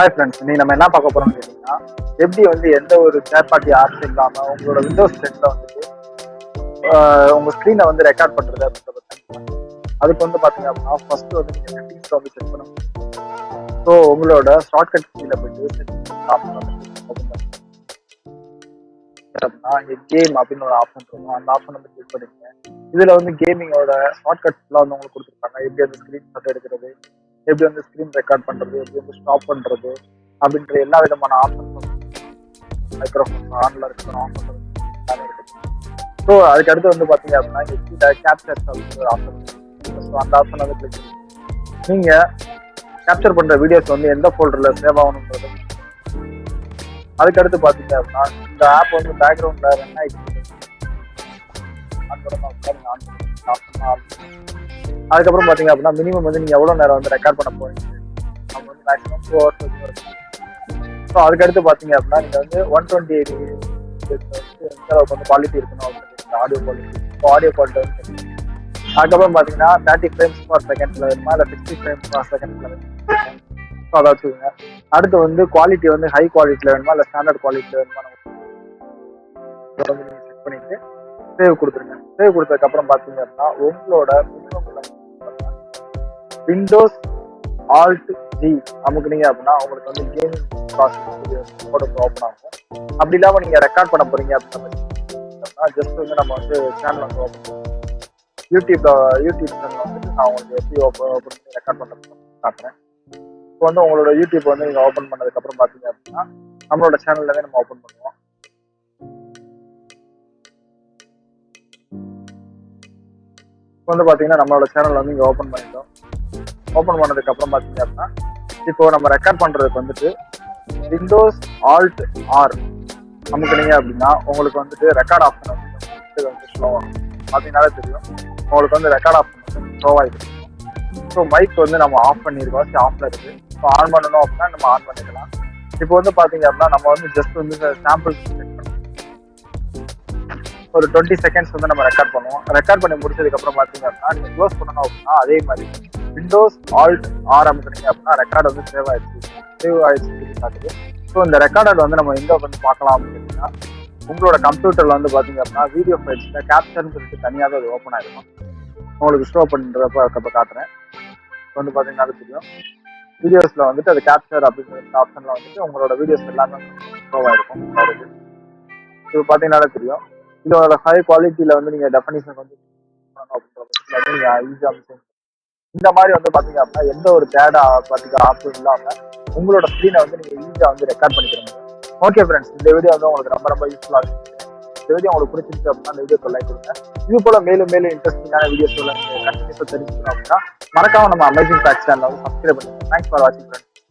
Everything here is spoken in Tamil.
ஹாய் ஃப்ரெண்ட்ஸ், நீ நம்ம என்ன பார்க்க போறோம்னு கேட்டீங்கன்னா, எப்படி வந்து எந்த ஒரு தேர்ட் பார்ட்டி ஆப்ஸ் இல்லாம உங்களோட விண்டோஸ் 10ல வந்துட்டு உங்க ஸ்க்ரீனை வந்து ரெக்கார்ட் பண்றது அப்படின்றத பத்தி. அதுக்கு வந்து பாத்தீங்க அப்படின்னா ஃபர்ஸ்ட் வந்து நீங்க செட்டிங்ஸ் வந்து செட் பண்ணணும். ஸோ உங்களோட ஷார்ட்கட் கீழே போயிட்டு செட்டிங்ஸ் ஆப்ஷன் வந்து ஓப்பன் பண்ணுங்க. அப்படின்னா இங்க கேம் அப்படின்னு ஒரு ஆப்ஷன் இருக்கும், அந்த ஆப்ஷன் வந்து கிளிக் பண்ணிருங்க. இதுல வந்து கேமிங்கோட ஷார்ட்கட்ஸ்லாம் வந்து உங்களுக்கு கொடுத்துருப்பாங்க. எப்படி அந்த ஸ்க்ரீன் ஷாட் எடுக்கிறது, எப்படி வந்து ஸ்க்ரீன் ரெக்கார்ட் பண்றது, எப்படி வந்து ஸ்டாப் பண்றது அப்படின்ற எல்லா விதமான ஆப்ஷன்ஸும் மைக்ரோஃபோன் ஆன்ல இருக்கணும், ஆஃப் பண்றது எல்லாமே இருக்குது. ஸோ அதுக்கு அடுத்து வந்து பாத்தீங்க அப்படின்னா கீழே கேப்சர்ஸ் அப்படின்ற ஒரு ஆப்ஷன். ஸோ அந்த ஆப்ஷன் வந்து கிளிக் பண்ணி நீங்க கேப்சர் பண்ற வீடியோஸ் வந்து எந்த ஃபோல்டர்ல சேவ் ஆகணுன்றது. அதுக்கடுத்து பாத்தீங்க அப்படின்னா இந்த ஆப் வந்து பேக்ரவுண்ட்ல ரன் ஆயிடுச்சு. அதுக்கப்புறம் பாத்தீங்க அப்படின்னா மினிமம் வந்து நீங்க எவ்வளவு நேரம் வந்து ரெக்கார்ட் பண்ண போறீங்க, நம்ம வந்து மேக்ஸிமம் 2 hours வரைக்கும். ஸோ அதுக்கடுத்து பாத்தீங்க அப்படின்னா நீங்க வந்து 120 எந்த அளவுக்கு வந்து குவாலிட்டி இருக்கணும் அப்படின்னு ஆடியோ குவாலிட்டி வந்து. அதுக்கப்புறம் பாத்தீங்கன்னா 30 frames per secondல வேணுமா இல்லை 60 frames per secondல வேணுமா, ஸோ அதை வச்சுக்கோங்க. அடுத்து வந்து குவாலிட்டி வந்து ஹை குவாலிட்டியில வேணுமா இல்லை ஸ்டாண்டர்ட் குவாலிட்டியில வேணுமா நீங்க செக் பண்ணிட்டு சேவ் கொடுத்துருங்க. சேவ் கொடுத்ததுக்கு அப்புறம் பாத்தீங்க அப்படின்னா உங்களோட விண்டோஸ் ஆல்ட் ஜி அமுக்குனீங்க அப்படின்னா உங்களுக்கு வந்து கேமிங் ப்ராசஸ் ஓப்பன் ஆகும். அப்படி இல்லாம நீங்க ரெக்கார்ட் பண்ண போறீங்க அப்படின்னா ஜஸ்ட் வந்து நம்ம வந்து சேனல் வந்து ஓப்பன் பண்ணுவோம். யூடியூப் சேனல் வந்துட்டு நான் உங்களுக்கு எப்படி ஓப்பன் பண்ணி ரெக்கார்ட் பண்ணுறது காட்டுறேன். இப்போ வந்து உங்களோட யூடியூப் வந்து நீங்க ஓப்பன் பண்ணதுக்கு அப்புறம் பாத்தீங்க அப்படின்னா நம்மளோட சேனல்ல நம்ம ஓப்பன் பண்ணுவோம். இப்போ வந்து பாத்தீங்கன்னா நம்மளோட சேனல் வந்து இங்க ஓப்பன் பண்ணிட்டோம். ஓப்பன் பண்ணதுக்கு அப்புறம் பாத்தீங்க அப்படின்னா இப்போ நம்ம ரெக்கார்ட் பண்றதுக்கு வந்துட்டு விண்டோஸ் ஆல்ட் ஆர் அமுக்குனீங்க அப்படின்னா உங்களுக்கு வந்துட்டு ரெக்கார்ட் ஆப்ஷன் வந்து ஸ்லோ ஆகும். பார்த்தீங்கன்னாலே தெரியும் உங்களுக்கு வந்து ரெக்கார்ட் ஆப்ஷன் வந்து ஸ்லோவாகிட்டு. ஸோ மைக் வந்து நம்ம ஆஃப் பண்ணியிருக்கோம், ஆஃப்ல இருக்கு. ஸோ ஆன் பண்ணணும் அப்படின்னா நம்ம ஆன் பண்ணிக்கலாம். இப்போ வந்து பாத்தீங்க அப்படின்னா நம்ம வந்து ஜஸ்ட் வந்து சாம்பிள் ஒரு 20 செகண்ட்ஸ் வந்து நம்ம ரெக்கார்ட் பண்ணுவோம். ரெக்கார்ட் பண்ணி முடிச்சதுக்கு அப்புறம் பாத்தீங்க அப்படின்னா நீங்க க்ளோஸ் பண்ணணும் அப்படின்னா அதே மாதிரி விண்டோஸ் ஆல்ட் ஆர் அமுக்குனீங்க அப்படின்னா ரெக்கார்ட் வந்து சேவ் ஆயிடுச்சு காட்டுது. ஸோ இந்த ரெக்கார்டர் வந்து நம்ம எங்க வந்து பார்க்கலாம் அப்படின்னா உங்களோட கம்ப்யூட்டர்ல வந்து பாத்தீங்க அப்படின்னா வீடியோ ஃபைல்ஸ்ல கேப்சர்னு சொல்லிட்டு தனியாக அது ஓப்பன் ஆயிருக்கும். உங்களுக்கு ஸ்டோ பண்றப்ப காட்டுறேன். வந்து பாத்தீங்கன்னா தெரியும் வீடியோஸ்ல வந்துட்டு அது கேப்சர் அப்படிங்கிற ஆப்ஷன்ல வந்துட்டு உங்களோட வீடியோஸ் எல்லாமே ஸ்டோ ஆயிருக்கும். இப்போ பாத்தீங்கன்னா தெரியும் இதோட ஹை குவாலிட்டியில வந்து நீங்க டெஃபனிஷன் வந்து ஈஸியா இந்த மாதிரி வந்து பாத்தீங்க அப்படின்னா எந்த ஒரு தேடா பாத்தீங்க ஆப்ஷன் இல்லாம உங்களோட ஸ்கிரீனை வந்து நீங்க ஈஸியா வந்து ரெக்கார்ட் பண்ணிக்கிற முடியும். ஓகே ஃப்ரெண்ட்ஸ், இந்த வீடியோ வந்து உங்களுக்கு ரொம்ப யூஸ்ஃபுல்லா இருக்கு. இந்த வீடியோ உங்களுக்கு பிடிச்சிருக்கு அப்படின்னா இந்த வீடியோ லைக் கொடுங்க. இது போல மேலும் இன்ட்ரெஸ்டிங்கான வீடியோஸ் நீங்க கண்டிப்பா தெரிஞ்சுக்கணும் அப்படின்னா மறக்காம நம்ம அமேசிங் ஃபேக்ட்ஸ் சேனலை வந்து சப்ஸ்கிரைப் பண்ணுங்க. தேங்க்ஸ் ஃபார் வாட்சிங் ஃப்ரெண்ட்ஸ்.